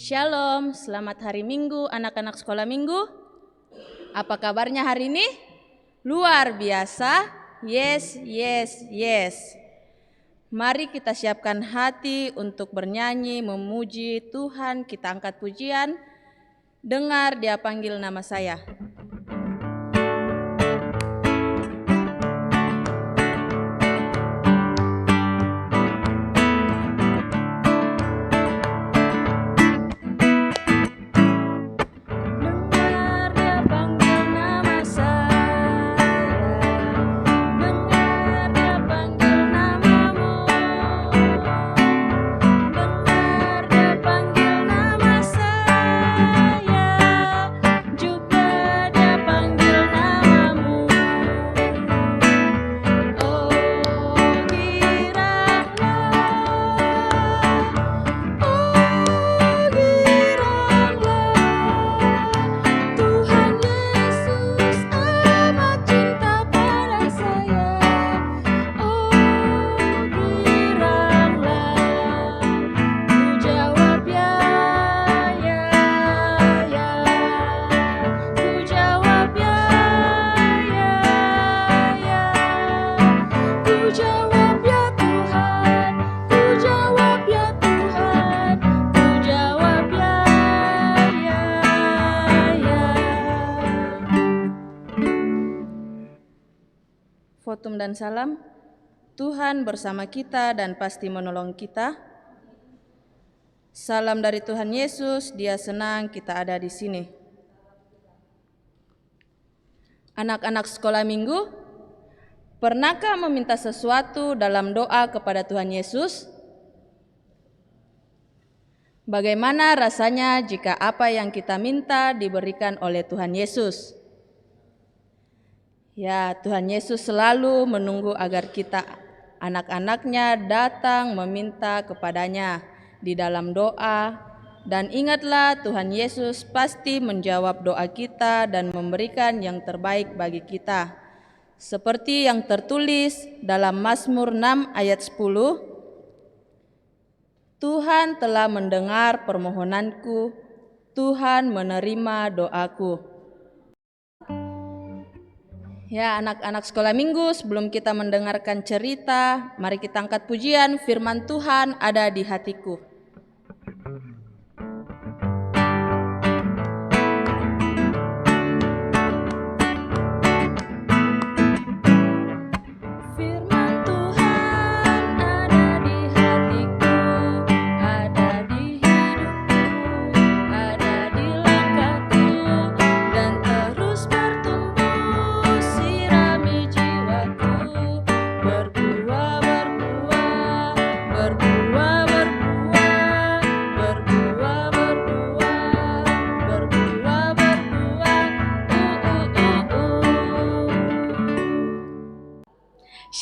Shalom, selamat hari Minggu anak-anak sekolah Minggu. Apa kabarnya hari ini? Luar biasa. Yes, yes, yes. Mari kita siapkan hati untuk bernyanyi, memuji Tuhan. Kita angkat pujian. Dengar Dia panggil nama saya. Fotum dan salam. Tuhan bersama kita dan pasti menolong kita. Salam dari Tuhan Yesus, Dia senang kita ada di sini. Anak-anak sekolah Minggu, pernahkah meminta sesuatu dalam doa kepada Tuhan Yesus? Bagaimana rasanya jika apa yang kita minta diberikan oleh Tuhan Yesus? Ya, Tuhan Yesus selalu menunggu agar kita anak-anaknya datang meminta kepadanya di dalam doa. Dan ingatlah, Tuhan Yesus pasti menjawab doa kita dan memberikan yang terbaik bagi kita. Seperti yang tertulis dalam Mazmur 6 ayat 10, Tuhan telah mendengar permohonanku, Tuhan menerima doaku. Ya, anak-anak sekolah Minggu, sebelum kita mendengarkan cerita, mari kita angkat pujian. Firman Tuhan ada di hatiku.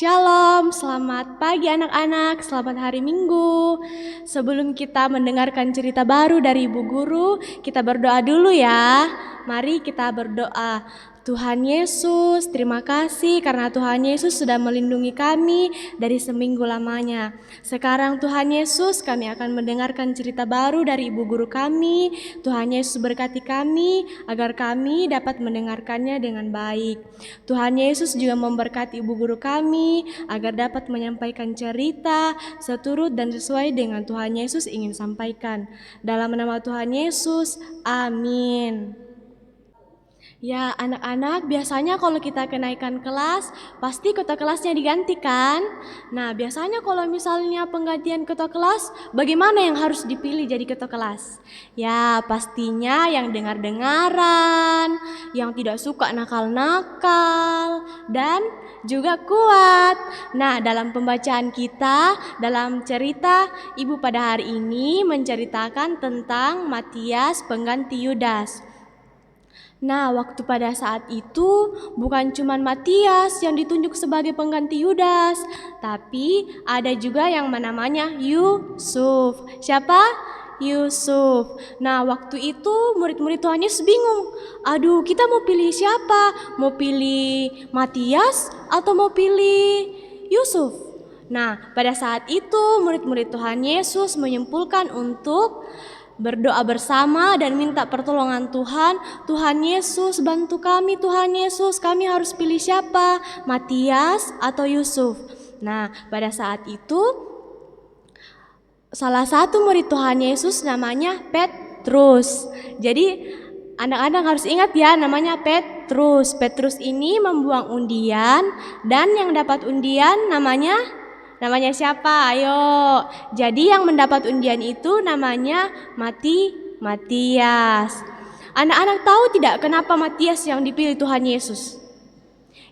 Shalom, selamat pagi anak-anak, selamat hari Minggu. Sebelum kita mendengarkan cerita baru dari Ibu Guru, kita berdoa dulu ya. Mari kita berdoa. Tuhan Yesus, terima kasih karena Tuhan Yesus sudah melindungi kami dari seminggu lamanya. Sekarang Tuhan Yesus, kami akan mendengarkan cerita baru dari Ibu Guru kami. Tuhan Yesus berkati kami agar kami dapat mendengarkannya dengan baik. Tuhan Yesus juga memberkati Ibu Guru kami agar dapat menyampaikan cerita seturut dan sesuai dengan Tuhan Yesus ingin sampaikan. Dalam nama Tuhan Yesus, amin. Ya, anak-anak, biasanya kalau kita kenaikan kelas, pasti ketua kelasnya digantikan. Nah, biasanya kalau misalnya penggantian ketua kelas, bagaimana yang harus dipilih jadi ketua kelas? Ya, pastinya yang dengar-dengaran, yang tidak suka nakal-nakal, dan juga kuat. Nah, dalam pembacaan kita, dalam cerita Ibu pada hari ini menceritakan tentang Matias pengganti Yudas. Nah, waktu pada saat itu bukan cuma Matias yang ditunjuk sebagai pengganti Yudas, tapi ada juga yang namanya Yusuf. Siapa? Yusuf. Nah, waktu itu murid-murid Tuhan Yesus bingung. Aduh, kita mau pilih siapa? Mau pilih Matias atau mau pilih Yusuf? Nah, pada saat itu murid-murid Tuhan Yesus menyimpulkan untuk berdoa bersama dan minta pertolongan Tuhan. Tuhan Yesus, bantu kami. Tuhan Yesus, kami harus pilih siapa? Matias atau Yusuf? Nah, pada saat itu salah satu murid Tuhan Yesus namanya Petrus. Jadi anak-anak harus ingat ya, namanya Petrus. Petrus ini membuang undian, dan yang dapat undian namanya siapa? Ayo. Jadi yang mendapat undian itu namanya Matias. Anak-anak tahu tidak kenapa Matias yang dipilih Tuhan Yesus?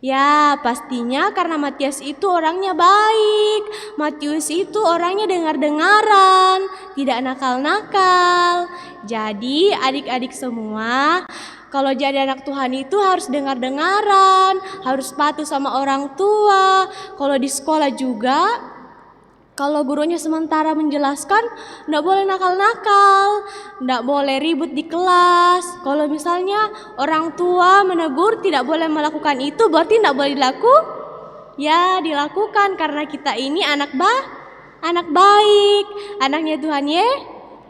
Ya, pastinya karena Matias itu orangnya baik. Matius itu orangnya dengar-dengaran, tidak nakal-nakal. Jadi adik-adik semua, kalau jadi anak Tuhan itu harus dengar-dengaran, harus patuh sama orang tua. Kalau di sekolah juga, kalau gurunya sementara menjelaskan, nggak boleh nakal-nakal, nggak boleh ribut di kelas. Kalau misalnya orang tua menegur tidak boleh melakukan itu, berarti nggak boleh ya dilakukan, karena kita ini anak baik, anaknya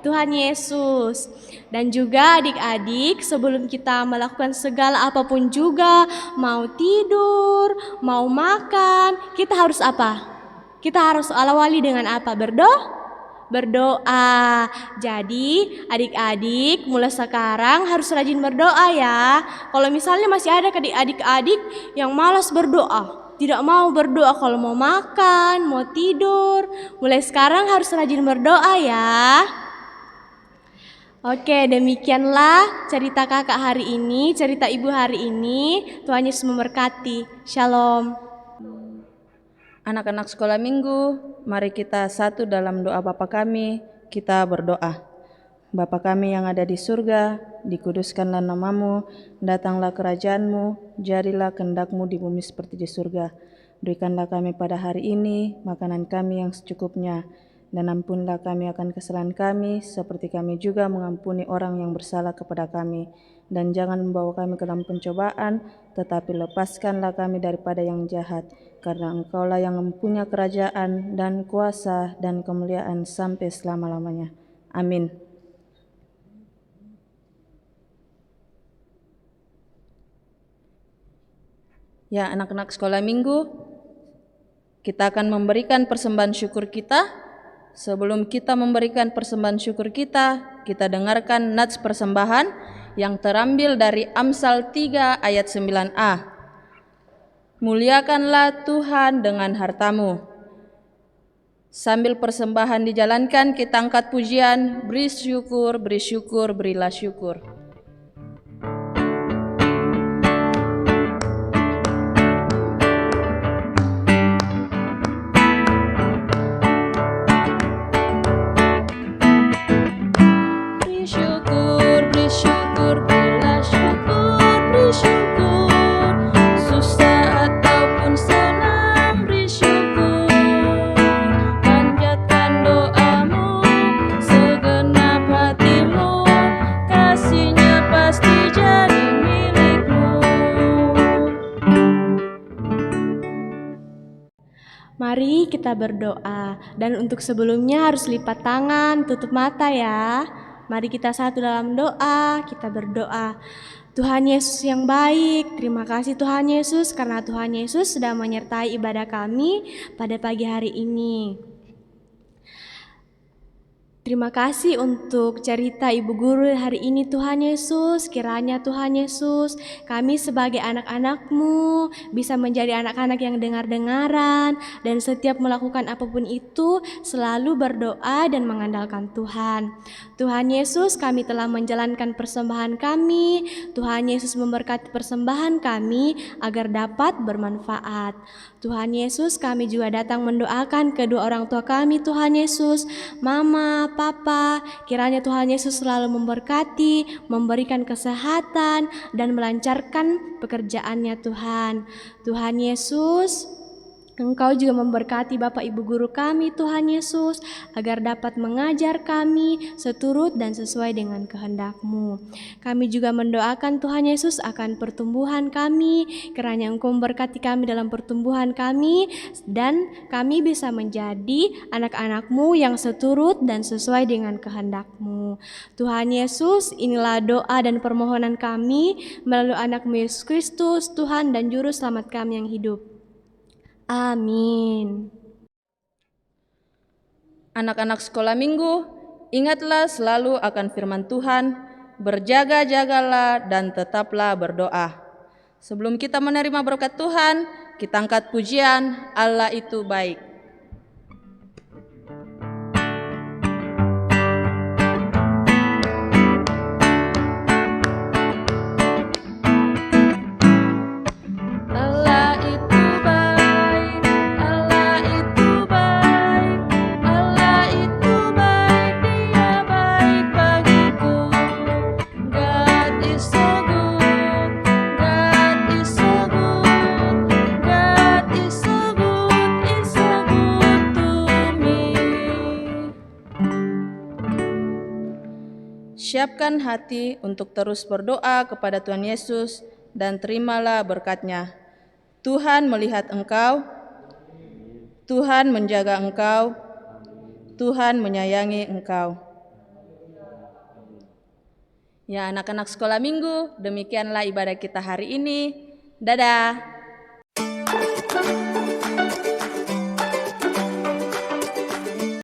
Tuhan Yesus. Dan juga adik-adik, sebelum kita melakukan segala apapun juga, mau tidur, mau makan, kita harus apa? Kita harus awali dengan apa? Berdoa. Jadi adik-adik mulai sekarang harus rajin berdoa ya. Kalau misalnya masih ada adik-adik yang malas berdoa, tidak mau berdoa kalau mau makan, mau tidur, mulai sekarang harus rajin berdoa ya. Oke, demikianlah cerita kakak hari ini, cerita ibu hari ini. Tuhan Yesus memberkati. Shalom. Anak-anak sekolah minggu, mari kita satu dalam doa Bapa kami, kita berdoa. Bapa kami yang ada di surga, dikuduskanlah namamu, datanglah kerajaanmu, jadilah kehendak-Mu di bumi seperti di surga. Berikanlah kami pada hari ini makanan kami yang secukupnya, dan ampunilah kami akan kesalahan kami, seperti kami juga mengampuni orang yang bersalah kepada kami. Dan jangan membawa kami ke dalam pencobaan, tetapi lepaskanlah kami daripada yang jahat, karena Engkaulah yang mempunyai kerajaan dan kuasa dan kemuliaan sampai selama-lamanya. Amin. Ya, anak-anak sekolah minggu, kita akan memberikan persembahan syukur kita. Sebelum kita memberikan persembahan syukur kita dengarkan nats persembahan yang terambil dari Amsal 3 ayat 9a. Muliakanlah Tuhan dengan hartamu. Sambil persembahan dijalankan, kita angkat pujian, beri syukur, berilah syukur. Mari kita berdoa, dan untuk sebelumnya harus lipat tangan, tutup mata ya. Mari kita satu dalam doa, kita berdoa. Tuhan Yesus yang baik, terima kasih Tuhan Yesus karena Tuhan Yesus sudah menyertai ibadah kami pada pagi hari ini. Terima kasih untuk cerita Ibu Guru hari ini Tuhan Yesus. Kiranya Tuhan Yesus, kami sebagai anak-anak-Mu bisa menjadi anak-anak yang dengar-dengaran, dan setiap melakukan apapun itu selalu berdoa dan mengandalkan Tuhan. Tuhan Yesus, kami telah menjalankan persembahan kami. Tuhan Yesus memberkati persembahan kami agar dapat bermanfaat. Tuhan Yesus, kami juga datang mendoakan kedua orang tua kami Tuhan Yesus, Mama, Papa. Kiranya Tuhan Yesus selalu memberkati, memberikan kesehatan, dan melancarkan pekerjaannya Tuhan. Tuhan Yesus, Engkau juga memberkati Bapak Ibu guru kami Tuhan Yesus, agar dapat mengajar kami seturut dan sesuai dengan kehendak-Mu. Kami juga mendoakan Tuhan Yesus akan pertumbuhan kami, kiranya Engkau memberkati kami dalam pertumbuhan kami, dan kami bisa menjadi anak-anak-Mu yang seturut dan sesuai dengan kehendak-Mu. Tuhan Yesus, inilah doa dan permohonan kami melalui anak-Mu Yesus Kristus, Tuhan dan Juru Selamat kami yang hidup. Amin. Anak-anak sekolah minggu, ingatlah selalu akan firman Tuhan, berjaga-jagalah dan tetaplah berdoa. Sebelum kita menerima berkat Tuhan, kita angkat pujian, Allah itu baik. Allah itu baik, Allah itu baik, Allah itu baik, Dia baik bagiku. God is so good, God is so good, God is so good to me. Siapkan hati untuk terus berdoa kepada Tuhan Yesus dan terimalah berkat-Nya. Tuhan melihat engkau, Tuhan menjaga engkau, Tuhan menyayangi engkau. Ya, anak-anak sekolah minggu, demikianlah ibadah kita hari ini. Dadah.